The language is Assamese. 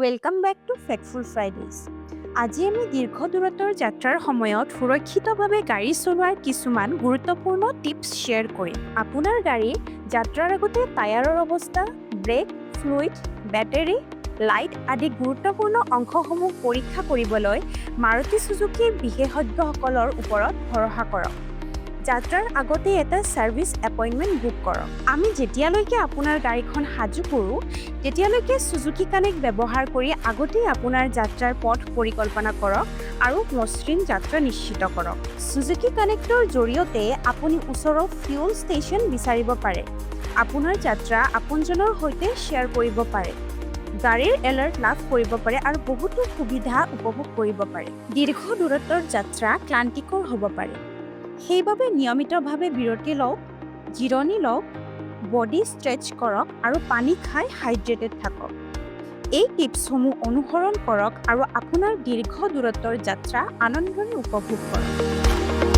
Welcome back to factful Fridays. আজি আমি দীৰ্ঘ দূৰত্বৰ যাত্ৰাৰ সময়ত সুৰক্ষিতভাৱে গাড়ী চলোৱাৰ কিছুমান গুৰুত্বপূৰ্ণ টিপছ শ্বেয়াৰ কৰিম। আপোনাৰ গাড়ীৰ যাত্ৰাৰ আগতে টায়াৰৰ অৱস্থা, ব্ৰেক, ফ্লুইড, বেটাৰী, লাইট আদি গুৰুত্বপূৰ্ণ অংশসমূহ পৰীক্ষা কৰিবলৈ মাৰুতি চুজুকিৰ বিশেষজ্ঞসকলৰ ওপৰত ভৰসা কৰক। যাত্ৰাৰ আগতে এটা ছাৰ্ভিচ এপইণ্টমেণ্ট বুক কৰক। আমি যেতিয়ালৈকে আপোনাৰ গাড়ীখন সাজু কৰোঁ, তেতিয়ালৈকে চুজুকি কানেক্ট ব্যৱহাৰ কৰি আগতেই আপোনাৰ যাত্ৰাৰ পথ পৰিকল্পনা কৰক আৰু মসৃণ যাত্ৰা নিশ্চিত কৰক। চুজুকি কানেক্টৰ জৰিয়তে আপুনি ওচৰৰ ফিউল ষ্টেচন বিচাৰিব পাৰে, আপোনাৰ যাত্ৰা আপোনজনৰ সৈতে শ্বেয়াৰ কৰিব পাৰে, গাড়ীৰ এলাৰ্ট লাভ কৰিব পাৰে আৰু বহুতো সুবিধা উপভোগ কৰিব পাৰে। দীৰ্ঘ দূৰত্বৰ যাত্ৰা ক্লান্তিকৰ হ'ব পাৰে। সেইবাবে নিয়মিতভাৱে বিৰতি লওক, জিৰণি লওক, বডি ষ্ট্ৰেচ কৰক আৰু পানী খাই হাইড্ৰেটেড থাকক। এই টিপছসমূহ অনুসৰণ কৰক আৰু আপোনাৰ দীৰ্ঘ দূৰত্বৰ যাত্ৰা আনন্দৰে উপভোগ কৰক।